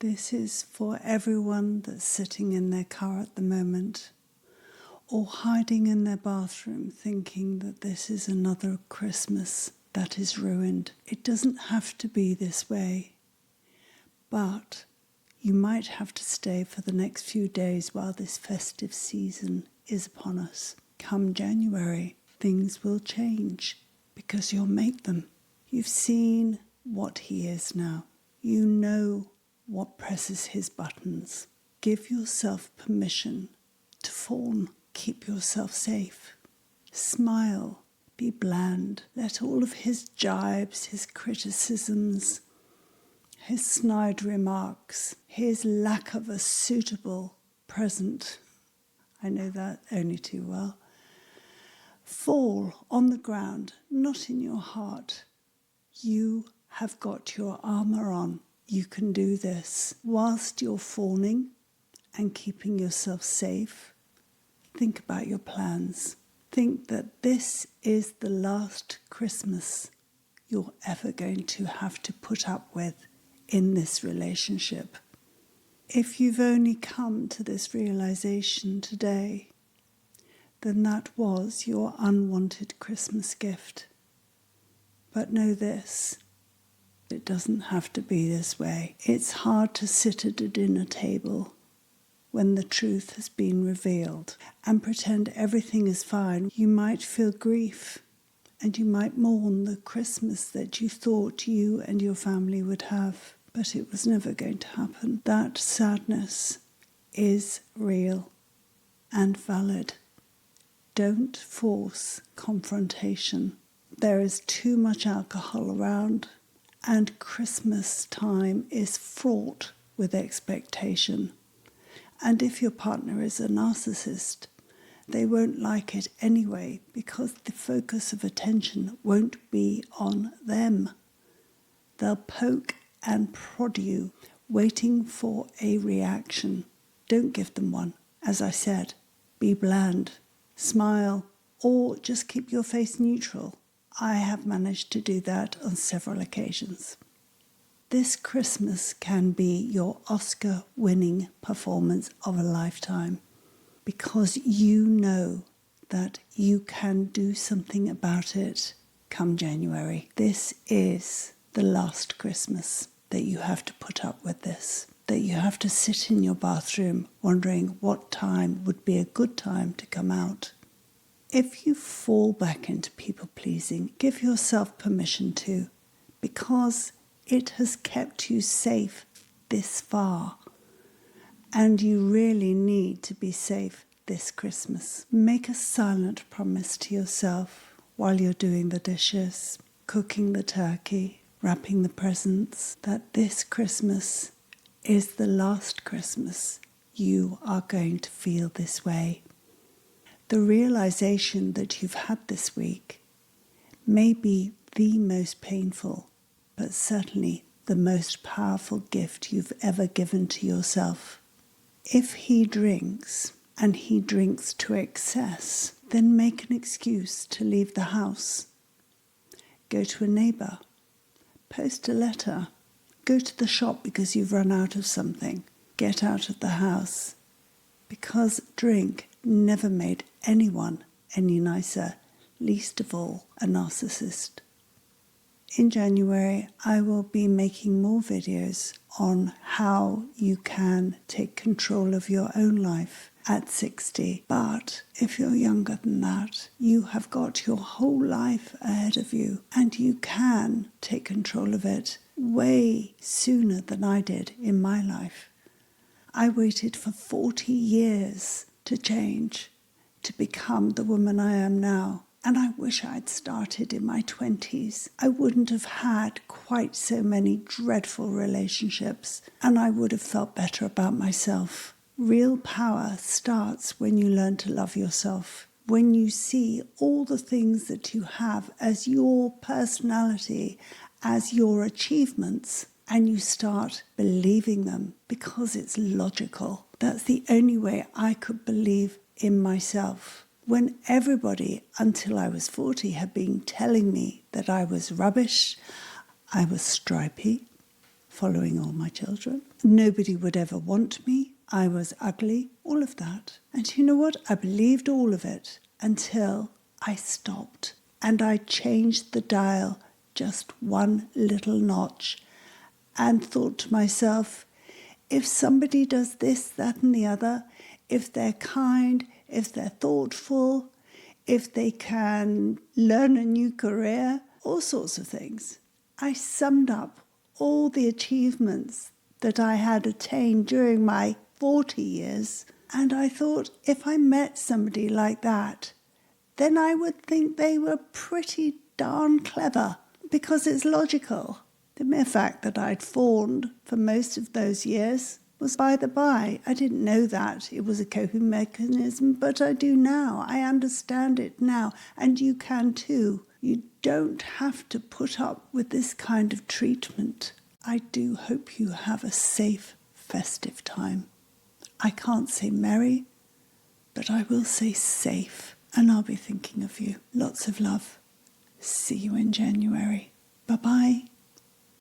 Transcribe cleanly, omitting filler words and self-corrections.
This is for everyone that's sitting in their car at the moment or hiding in their bathroom thinking that this is another Christmas that is ruined. It doesn't have to be this way, but you might have to stay for the next few days while this festive season is upon us. Come January, things will change because you'll make them. You've seen what he is now. You know what presses his buttons. Give yourself permission to fawn. Keep yourself safe. Smile. Be bland. Let all of his jibes, his criticisms, his snide remarks, his lack of a suitable present, I know that only too well, fall on the ground, not in your heart. You have got your armour on. You can do this. Whilst you're fawning and keeping yourself safe, think about your plans. Think that this is the last Christmas you're ever going to have to put up with in this relationship. If you've only come to this realization today, then that was your unwanted Christmas gift. But know this, it doesn't have to be this way. It's hard to sit at a dinner table when the truth has been revealed and pretend everything is fine. You might feel grief and you might mourn the Christmas that you thought you and your family would have, but it was never going to happen. That sadness is real and valid. Don't force confrontation. There is too much alcohol around, and Christmas time is fraught with expectation. And if your partner is a narcissist, they won't like it anyway because the focus of attention won't be on them. They'll poke and prod you, waiting for a reaction. Don't give them one. As I said, be bland, smile, or just keep your face neutral. I have managed to do that on several occasions. This Christmas can be your Oscar-winning performance of a lifetime because you know that you can do something about it come January. This is the last Christmas that you have to put up with this, that you have to sit in your bathroom wondering what time would be a good time to come out. If you fall back into people-pleasing, give yourself permission to, because it has kept you safe this far, and you really need to be safe this Christmas. Make a silent promise to yourself while you're doing the dishes, cooking the turkey, wrapping the presents, that this Christmas is the last Christmas you are going to feel this way. The realization that you've had this week may be the most painful, but certainly the most powerful gift you've ever given to yourself. If he drinks, and he drinks to excess, then make an excuse to leave the house. Go to a neighbour, post a letter, go to the shop because you've run out of something, get out of the house. Because drink never made anyone any nicer, least of all a narcissist. In January, I will be making more videos on how you can take control of your own life at 60. But if you're younger than that, you have got your whole life ahead of you, and you can take control of it way sooner than I did in my life. I waited for 40 years to change, to become the woman I am now. And I wish I'd started in my 20s. I wouldn't have had quite so many dreadful relationships, and I would have felt better about myself. Real power starts when you learn to love yourself, when you see all the things that you have as your personality, as your achievements, and you start believing them because it's logical. That's the only way I could believe in myself. When everybody, until I was 40, had been telling me that I was rubbish, I was stripy, following all my children. Nobody would ever want me. I was ugly, all of that. And you know what? I believed all of it until I stopped and I changed the dial just one little notch and thought to myself, if somebody does this, that and the other, if they're kind, if they're thoughtful, if they can learn a new career, all sorts of things. I summed up all the achievements that I had attained during my 40 years, and I thought if I met somebody like that, then I would think they were pretty darn clever, because it's logical. The mere fact that I'd fawned for most of those years was by the by. I didn't know that it was a coping mechanism, but I do now. I understand it now, and you can too. You don't have to put up with this kind of treatment. I do hope you have a safe, festive time. I can't say merry, but I will say safe, and I'll be thinking of you. Lots of love. See you in January. Bye-bye.